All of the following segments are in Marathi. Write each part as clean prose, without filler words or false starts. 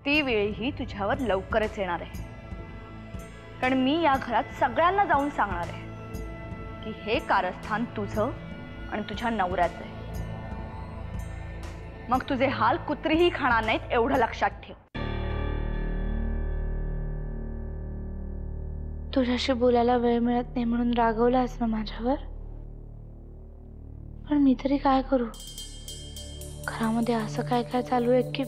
ती वेळही तुझ्यावर लवकरच येणार आहे, कारण मी या घरात सगळ्यांना जाऊन सांगणार आहे की हे कारस्थान तुझं आणि तुझ्या नवऱ्याचं आहे. मग तुझे हाल कुत्रीही खाणार नाहीत, एवढं लक्षात ठेव. तुझ्याशी बोलायला वेळ मिळत नाही म्हणून रागवलास ना माझ्यावर, पण मी तरी काय करू? घरामध्ये असं काय काय चालू आहे की.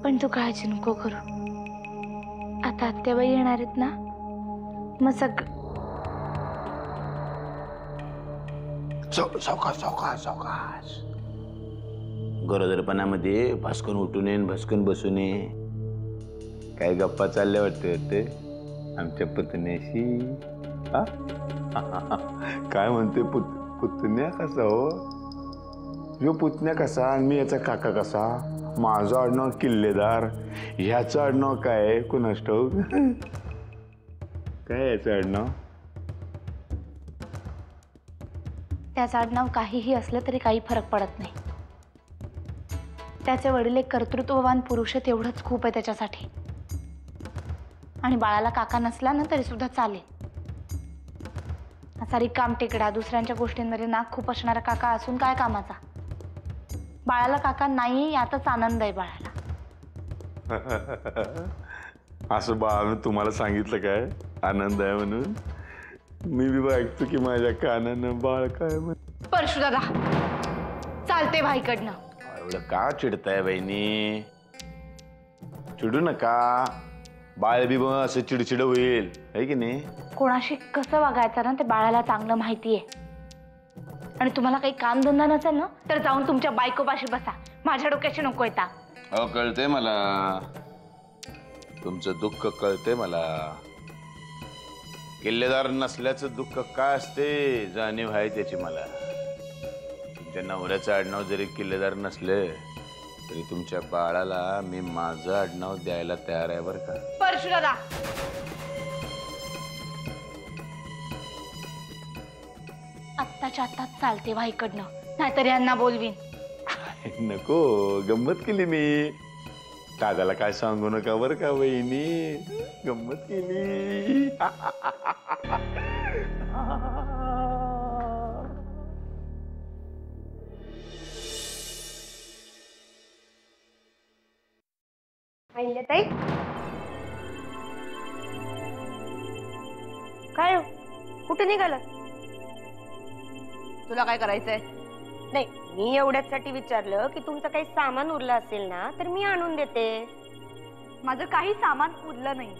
पण तू काळजी नको करू. आता आत्याबाई येणार आहेत ना, मग सावकाश सावकाश सावकाश. गरोदरपणामध्ये भस्कन उठू नये भस्कन बसू नये. काय गप्पा चालल्या वाटते आमच्या पुतण्याशी. काय म्हणते पुतण्या कसा हो? यो पुतण्या कसा आणि मी याचा काका कसा? माझं आडनाव किल्लेदार, ह्याचं आडनाव काय कुणास ठाऊक. काय याचं आडनाव? त्याचं आडनाव काहीही असलं तरी काही फरक पडत नाही. त्याचे वडील एक कर्तृत्ववान पुरुष आहेत, एवढंच खूप आहे त्याच्यासाठी. आणि बाळाला काका नसला ना तरी सुद्धा चालेल. असा रिकाम टेकडा, दुसऱ्यांच्या गोष्टींमध्ये नाक खूप असणारा काका असून काय कामाचा? बाळाला काका नाही यातच आनंद आहे बाळाला. असं बाळानं तुम्हाला सांगितलं काय आनंद आहे म्हणून? मी बी ऐकतो की माझ्या कानानं बाळ काय म्हण. परशुदादा चालते भाईकडनं. एवढं का चिडताय बहिणी? चिडू नका. बाळ बी मग असं चिडचिड होईल आहे की नाही? कोणाशी कसं वागायचं ना ते बाळाला चांगलं माहिती आहे. आणि तुम्हाला काही कामधंदा नसेल ना तर जाऊन तुमच्या बायकोपाशी बसा. माझ्या डोक्याशी नको येता. हो कळतंय मला, तुमचं दुःख कळतंय मला. किल्लेदार नसल्याचं दुःख काय असते जाणीव आहे त्याची मला. तुमच्या नवऱ्याचं आडनाव जरी किल्लेदार नसले तरी तुमच्या बाळाला मी माझं आडनाव द्यायला तयार आहे बरं का. परशुदादा आत्ताच्या आत्ताच चालते भाईकडनं, नाहीतर यांना बोलवीन. नको, गंमत केली मी. दादाला काय सांगू नका बरं का वहिनी, गंमत केली. ताई काय हो, कुठे निघालात? तुला काय करायचंय? नाही, मी एवढ्यासाठी विचारलं की तुमचं काही सामान उरलं असेल ना तर मी आणून देते. माझं काही सामान उरलं नाही.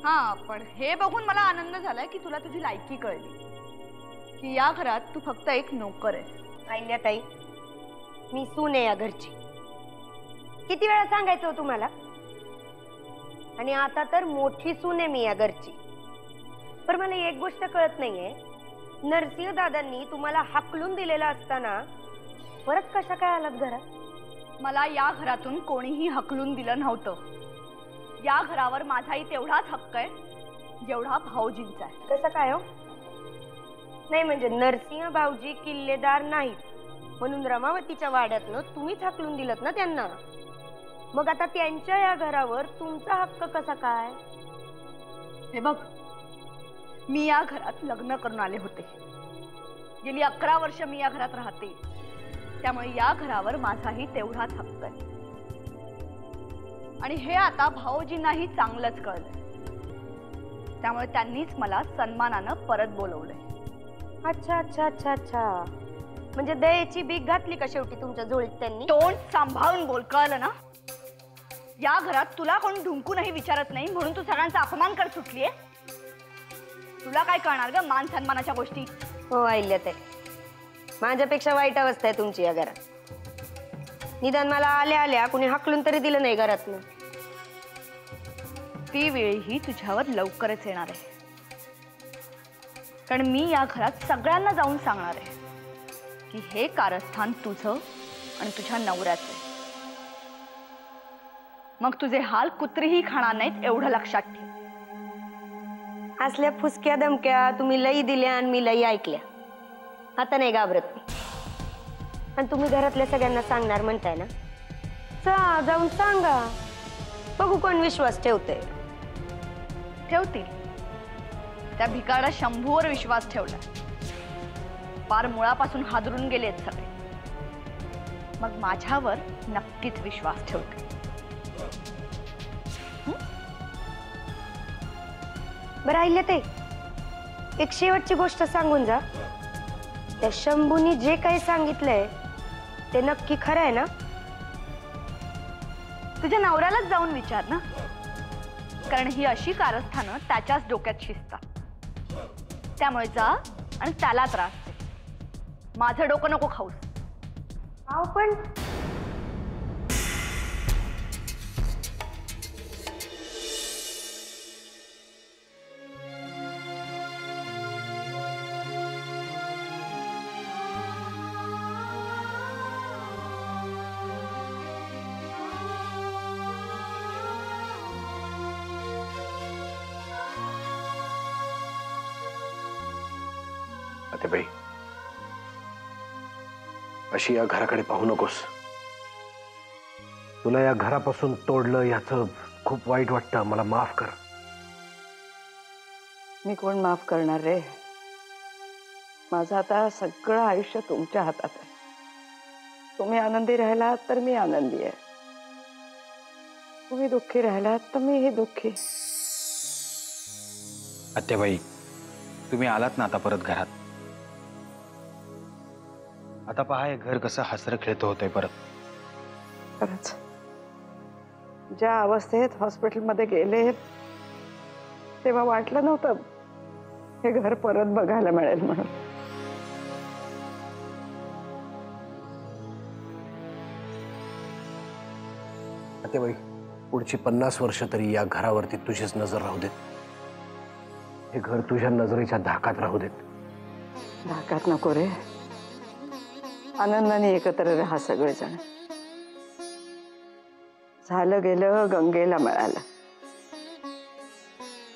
हा, पण हे बघून मला आनंद झालाय की तुला तुझी लायकी कळली, की या घरात तू फक्त एक नोकर आहेस. ताई मी सून आहे या घरची. किती वेळा सांगायचं हो तुम्हाला? आणि आता तर मोठी सून आहे मी या घरची. पण मला एक गोष्ट कळत नाहीये, नरसिंह दादांनी तुम्हाला हाकलून दिलेला असताना परत कशा काय आलात घरात? मला या घरातून कोणीही हकलून दिलं नव्हतं. या घरावर माझाही तेवढाच हक्क आहे जेवढा भाऊजींचा आहे. कसं काय हो? नाही म्हणजे नरसिंह भाऊजी किल्लेदार नाहीत म्हणून रमावतीच्या वाड्यातनं तुम्हीच हाकलून दिलत ना त्यांना. मग आता त्यांच्या या घरावर तुमचा हक्क कसा काय? हे बघ, मी या घरात लग्न करून आले होते. गेली 11 वर्ष मी या घरात राहते, त्यामुळे या घरावर माझाही तेवढाच हक्क आहे. आणि हे आता भाऊजींनाही चांगलंच कळलंय, त्यामुळे त्यांनीच मला सन्मानानं परत बोलवलंय. अच्छा अच्छा अच्छा अच्छा, म्हणजे दयेची भीक घातली का शेवटी तुमच्या जोळीत त्यांनी? तोंड सांभाळून बोल, कळलं ना? या घरात तुला कोण ढुंकूनही विचारत नाही म्हणून तू सगळ्यांचा अपमान कर सुटलीये. तुला काय कळणार ग मान सन्मानाच्या गोष्टी? हो अहिल्याताई, माझ्यापेक्षा वाईट अवस्था आहे तुमची या घरात. निदान मला आल्या आल्या कुणी हाकलून तरी दिलं नाही घरातनं. ती वेळही तुझ्यावर लवकरच येणार आहे, कारण मी या घरात सगळ्यांना जाऊन सांगणार आहे की हे कारस्थान तुझं आणि तुझ्या नवऱ्याचं आहे. मग तुझे हाल कुत्रीही खाणार नाहीत, एवढं लक्षात ठेव. असल्या फुसक्या धमक्या तुम्ही लई दिल्या आणि मी लई ऐकल्या. आता नाही घाबरत मी. आणि तुम्ही घरातल्या सगळ्यांना सांगणार म्हणताय ना, जाऊन सांगा, बघू कोण विश्वास ठेवते. ठेवतील. त्या भिकाऱ्या शंभूवर विश्वास ठेवला. पार मुळापासून हादरून गेलेत सगळे. मग माझ्यावर नक्कीच विश्वास ठेवते. बरं राहिले ते एक शेवटची गोष्ट सांगून जा. त्या शंभूनी जे काही सांगितलंय ते नक्की खरं आहे ना? तुझ्या नवऱ्यालाच जाऊन विचार ना, कारण ही अशी कारस्थानं त्याच्याच डोक्यात शिजतात. त्यामुळे जा आणि त्याला त्रास दे. माझं डोकं नको खाऊस. अहो पण आतेबाई, अशी या घराकडे पाहू नकोस. तुला या घरापासून तोडलं याचं खूप वाईट वाटतं. मला माफ कर. मी कोण माफ करणार रे? माझं आता सगळं आयुष्य तुमच्या हातात आहे. तुम्ही आनंदी राहिलात तर मी आनंदी आहे. तुम्ही दुःखी राहिलात तर मीही दुःखी. आत्याबाई, तुम्ही आलात ना आता परत घरात. आता पहा हे घर कसं हसरं खेळतं होतंय परत. खरंच ज्या अवस्थेत हॉस्पिटलमध्ये गेले तेव्हा वाटलं नव्हतं हे घर परत बघायला मिळेल म्हणून. आतेबाई, पुढची 50 वर्ष तरी या घरावरती तुझीच नजर राहू देत. हे घर तुझ्या नजरेच्या धाकात राहू देत. धाकात नको रे. आनंदाने एकत्र राहा सगळेजण. झालं गेलं गंगेला मिळालं.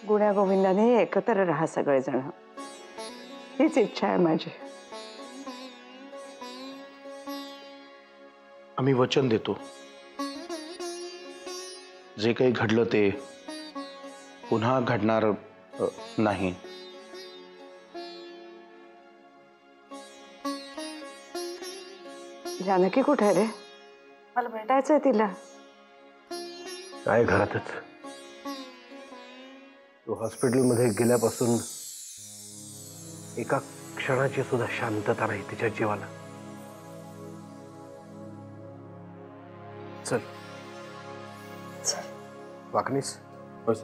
गुण्या गोविंदाने एकत्र राहा सगळेजण. हीच इच्छा आहे माझी. आम्ही वचन देतो, जे काही घडलं ते पुन्हा घडणार नाही. जानकी कुठे आहे रे? मला भेटायचंय तिला. काय घरातच. तू हॉस्पिटलमध्ये गेल्यापासून एका क्षणाची सुद्धा शांतता नाही तिच्या जीवाला. चल वाकनीस बस.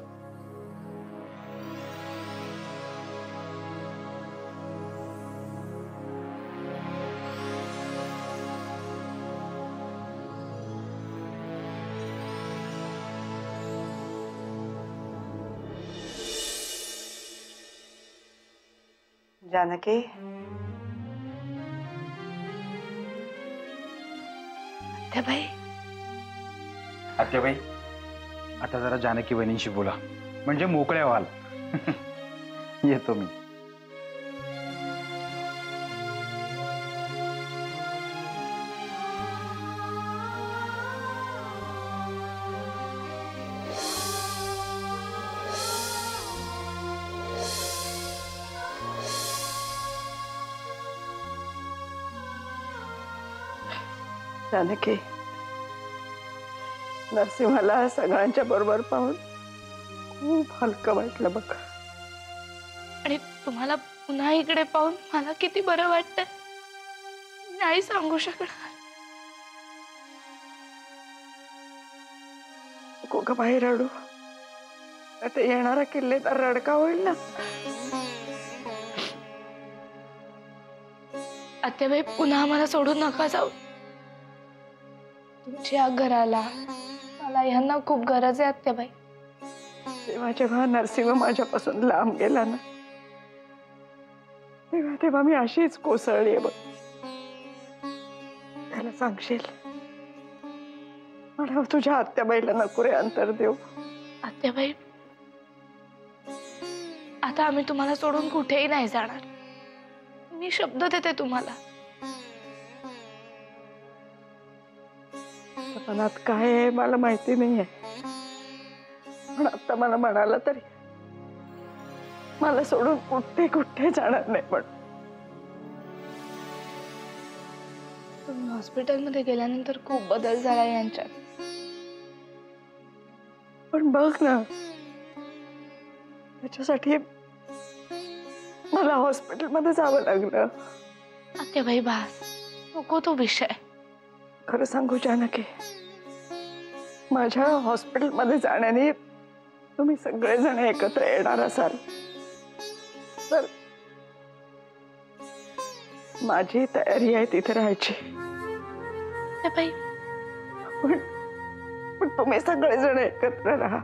जानकी, बाई, आत्याबाई, आता जरा जानकी बहिणींशी बोला, म्हणजे मोकळ्या व्हाल. येतो मी. जानकी, नरसिंहाला सगळ्यांच्या बरोबर पाहून खूप हलकं वाटलं बघ. आणि तुम्हाला पुन्हा इकडे पाहून मला किती बरं वाटतंय नाही सांगू शकणार. नको बाहेर रडू. आता येणारा किल्लेदार रडका होईल ना. आत्याबाई, पुन्हा मला सोडून नका जाऊ. तुमच्या घराला मला ह्यांना खूप गरज आहे आत्याबाई. तेव्हा जेव्हा नरसिंह माझ्यापासून लांब गेला ना, तेव्हा तेव्हा मी अशीच कोसळली बघ. त्याला सांगशील मला तुझ्या आत्याबाईला नको रे अंतर देऊ. आत्याबाई, आता आम्ही तुम्हाला सोडून कुठेही नाही जाणार. मी शब्द देते तुम्हाला. त्याच्या मनात काय आहे मला माहिती नाहीये, पण आता मला म्हणाला तरी मला सोडून कुठे जाणार नाही. पण तुम्ही हॉस्पिटलमध्ये गेल्यानंतर खूप बदल झाला यांच्यात. पण बघ ना, त्याच्यासाठी मला हॉस्पिटलमध्ये जावं लागलं. आत्याबाई बास, नको तो विषय. खरं सांगू जानकी, माझ्या हॉस्पिटलमध्ये जाण्याने तुम्ही सगळेजण एकत्र येणार असाल तर माझी तयारी आहे तिथे राहायची. आत्याबाई, पण तुम्ही सगळेजण एकत्र राहा.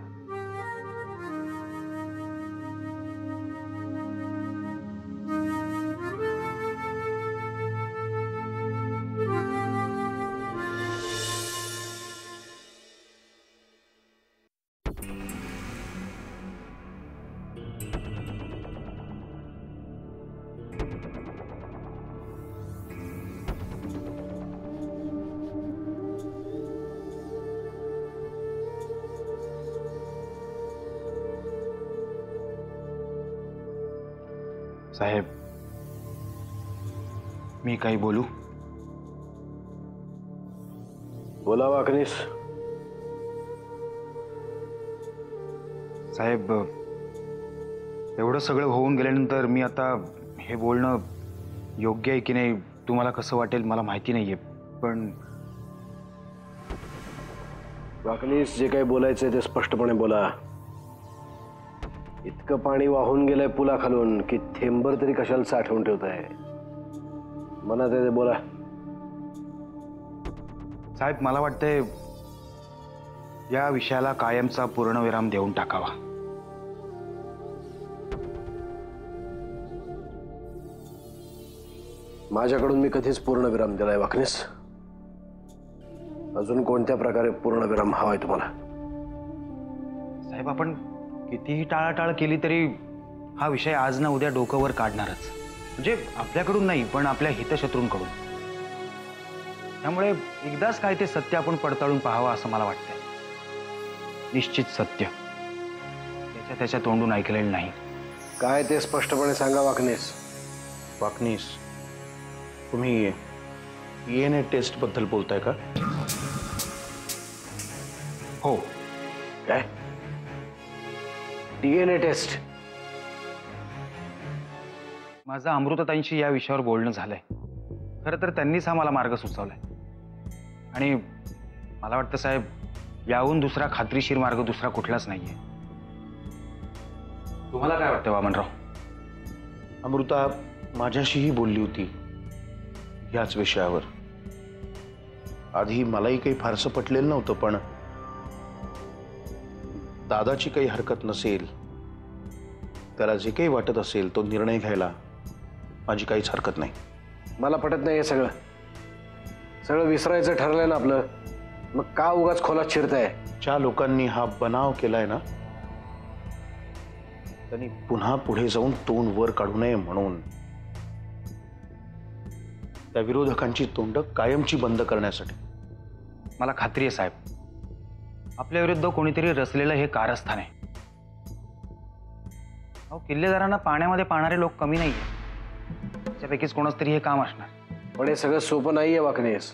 साहेब, मी काही बोलू? बोला वाकनीस. साहेब, एवढं सगळं होऊन गेल्यानंतर मी आता हे बोलणं योग्य आहे की नाही तुम्हाला कसं वाटेल मला माहिती नाहीये, पण वाकनीस, जे काही बोलायचंय ते स्पष्टपणे बोला. इतकं पाणी वाहून गेलंय पुलाखालून की थेंबर तरी कशाला साठवून ठेवताय? मनात आहे ते बोला. साहेब, मला वाटतंय या विषयाला कायमचा पूर्णविराम देऊन टाकावा. माझ्याकडून मी कधीच पूर्णविराम दिलाय वाकनीस. अजून कोणत्या प्रकारे पूर्णविराम हवाय तुम्हाला? साहेब, आपण कितीही टाळाटाळ केली तरी हा विषय आज ना उद्या डोकं वर काढणारच. म्हणजे आपल्याकडून नाही, पण आपल्या हितशत्रूंकडून. त्यामुळे एकदाच काय ते सत्य आपण पडताळून पाहावं असं मला वाटतंय. निश्चित सत्य त्याच्या तोंडून ऐकलेलं नाही. काय ते स्पष्टपणे सांगा वाकनीस. वाकनीस, तुम्ही DNA टेस्ट बद्दल बोलताय का? हो. काय DNA टेस्ट? माझं अमृतताईंशी या विषयावर बोलणं झालंय. खरं तर त्यांनीच हा मला मार्ग सुचवलाय आणि मला वाटतं साहेब, याहून दुसरा खात्रीशीर मार्ग दुसरा कुठलाच नाहीये. तुम्हाला काय वाटतं वामनराव? अमृता माझ्याशीही बोलली होती याच विषयावर. आधी मलाही काही फारसं पटलेलं नव्हतं, पण दादाची काही हरकत नसेल, त्याला जे काही वाटत असेल तो निर्णय घ्यायला माझी काहीच हरकत नाही. मला पटत नाही हे सगळं. सगळं विसरायचं ठरलंय ना आपलं, मग का उगाच खोलात शिरताय? ज्या लोकांनी हा बनाव केलाय ना, त्यांनी पुन्हा पुढे जाऊन तोंड वर काढू नये म्हणून त्या विरोधकांची तोंड कायमची बंद करण्यासाठी. मला खात्री आहे साहेब, आपल्या विरुद्ध कोणीतरी रचलेलं हे कारस्थान आहे. अहो, किल्लेदारांना पाण्यामध्ये पाहणारे लोक कमी नाहीये. त्यापैकीच कोणाच तरी हे काम असणार. पण हे सगळं सोपं नाहीये वाकनीस.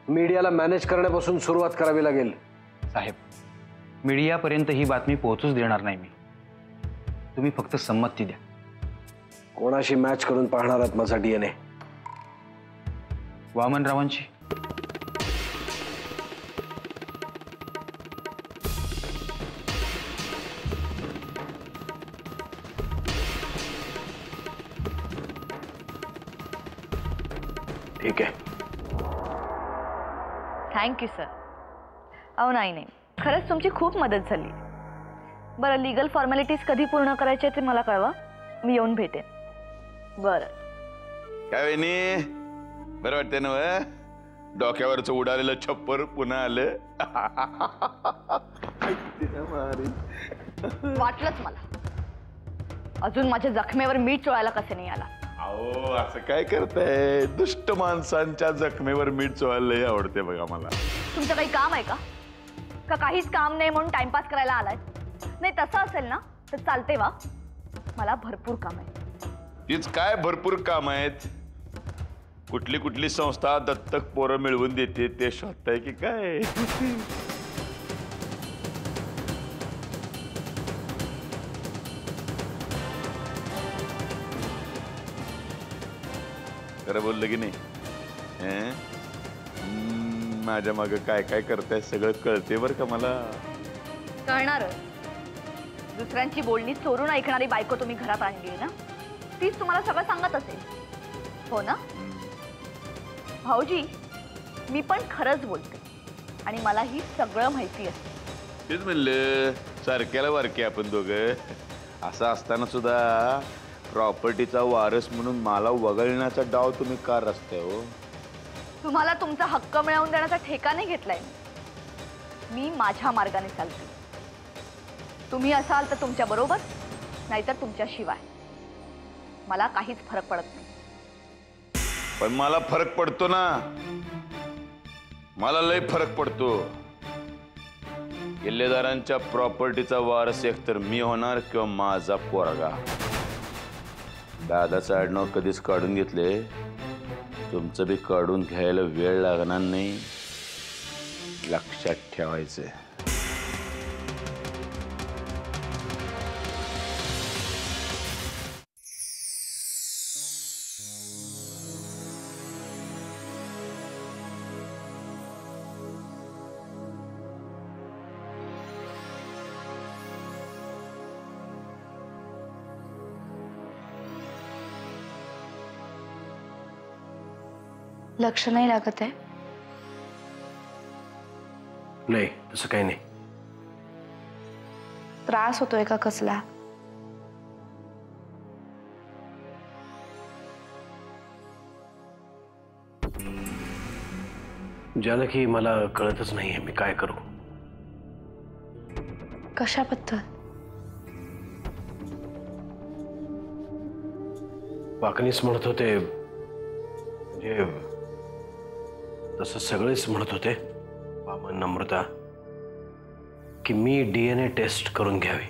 मीडियाला मॅनेज करण्यापासून सुरुवात करावी लागेल. साहेब, मीडियापर्यंत ही बातमी पोहोचूच देणार नाही मी. तुम्ही फक्त संमती द्या. कोणाशी मॅच करून पाहणार आहात माझा DNA? वामनरावांची. ठीक आहे. Thank you sir. अहो नाही, खरंच तुमची खूप मदत झाली. बरं, लीगल फॉर्मॅलिटीज कधी पूर्ण करायचे ते मला कळवा, मी येऊन भेटेन. बरं. काय वहिनी, बरं वाटतंय ना? डोक्यावरचं उडालेलं छप्पर पुन्हा आलं. वाटलंच मला. अजून माझ्या जखमेवर मीठ चोळायला कसं नाही आला. अहो असं काय करताय? दुष्ट माणसांच्या जखमेवर मीठ चोळायला लय आवडते बघा मला. तुमचं काही काम आहे का? का काहीच काम नाही म्हणून टाइमपास करायला आलाय? नाही तसं असेल ना तर चालते वा, मला भरपूर काम आहे. तीच काय भरपूर काम आहेत? कुठली कुठली संस्था दत्तक पोरं मिळवून देते ते शोधताय की काय? खरं बोललं की नाही? हं? माझ्या मागे काय काय करताय सगळं कळते बरं का मला. कळणार. दुसऱ्यांची बोलणी चोरून ऐकणारी बायको तुम्ही घरात आणली ना, तीच तुम्हाला सगळं सांगत असेल, हो ना? भाऊजी, मी पण खरंच बोलते आणि मलाही सगळं माहिती असते. तेच म्हणलं सारख्याला वारके आपण दोघं. असं असताना सुद्धा प्रॉपर्टीचा वारस म्हणून मला वगळण्याचा डाव तुम्ही का रचताय हो? तुम्हाला तुमचा हक्क मिळवून देण्याचा ठेका नाही घेतलाय मी माझ्या मार्गाने चालते. तुम्ही असाल तर तुमच्या बरोबर, नाहीतर तुमच्या शिवाय. मला काहीच फरक पडत नाही. पण मला फरक पडतो ना, मला लय फरक पडतो. किल्लेदारांच्या प्रॉपर्टीचा वारस एकतर मी होणार किंवा माझा पोरगा. दादाचं आडनाव कधीच काढून घेतले, तुमचं बी काढून घ्यायला वेळ लागणार नाही, लक्षात ठेवायचं. लक्ष नाही लागत आहे? नाही तसं काही नाही. त्रास होतोय का कसला? जानकी, मला कळतच नाहीये मी काय करू. कशाबद्दल? वाकणीच म्हणत होते, म्हणजे तसं सगळेच म्हणत होते, वामन, नम्रता, की मी DNA टेस्ट करून घ्यावी.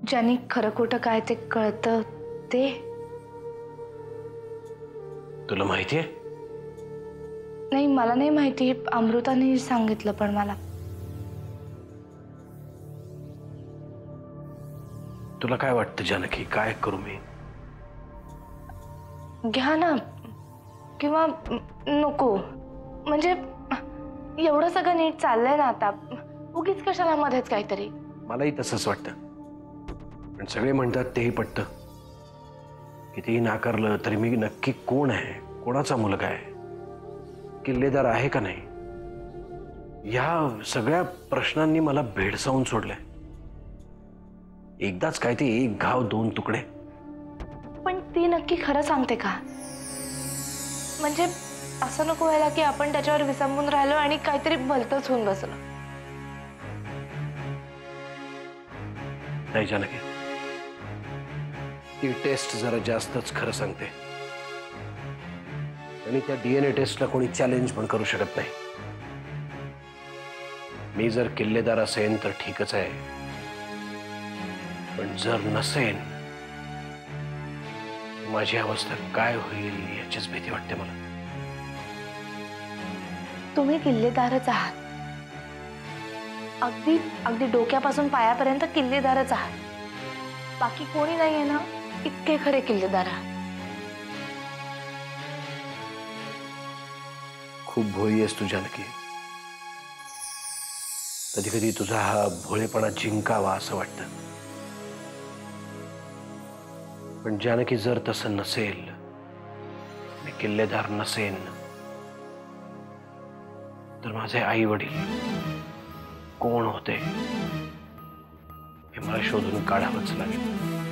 ज्यांनी खरं खोटं काय ते कळतं ते. तुला माहितीये? नाही, मला नाही माहिती. अमृताने सांगितलं पण मला. तुला काय वाटतं जानकी, काय करू मी? घ्या ना, किंवा नको. म्हणजे एवढं सगळं नीट चाललंय ना आता, उगीच कशाला मध्येच काहीतरी. मलाही तसंच वाटतं, पण सगळे म्हणतात तेही पटतं. कितीही नाकारलं तरी मी नक्की कोण आहे, कोणाचा मुलगा आहे, किल्लेदार आहे का नाही, या सगळ्या प्रश्नांनी मला भेडसावून सोडलंय. एकदाच काय ते एक घाव दोन तुकडे. पण ती नक्की खरं सांगते का? म्हणजे असं नको व्हायला की आपण त्याच्यावर विसंबून राहिलो आणि काहीतरी भलतंच होऊन बसलो. नाही जानकी, ती टेस्ट जरा जास्तच खरं सांगते आणि त्या DNA टेस्टला कोणी चॅलेंज पण करू शकत नाही. मी जर किल्लेदार असेन तर ठीकच आहे, पण जर नसेन माझी अवस्था काय होईल याचीच भीती वाटते मला. तुम्ही किल्लेदारच आहात, अगदी अगदी डोक्यापासून पायापर्यंत किल्लेदारच आहात. बाकी कोणी नाहीये ना, इतके खरे किल्लेदार आहात. खूप भोळी आहेस तू जानकी. कधी कधी तुझा हा भोळेपणा जिंकावा असं वाटतं. पण जानकी, जर तसं नसेल, मी किल्लेदार नसेन, तर माझे आई वडील कोण होते हे मला शोधून काढावंच लागेल.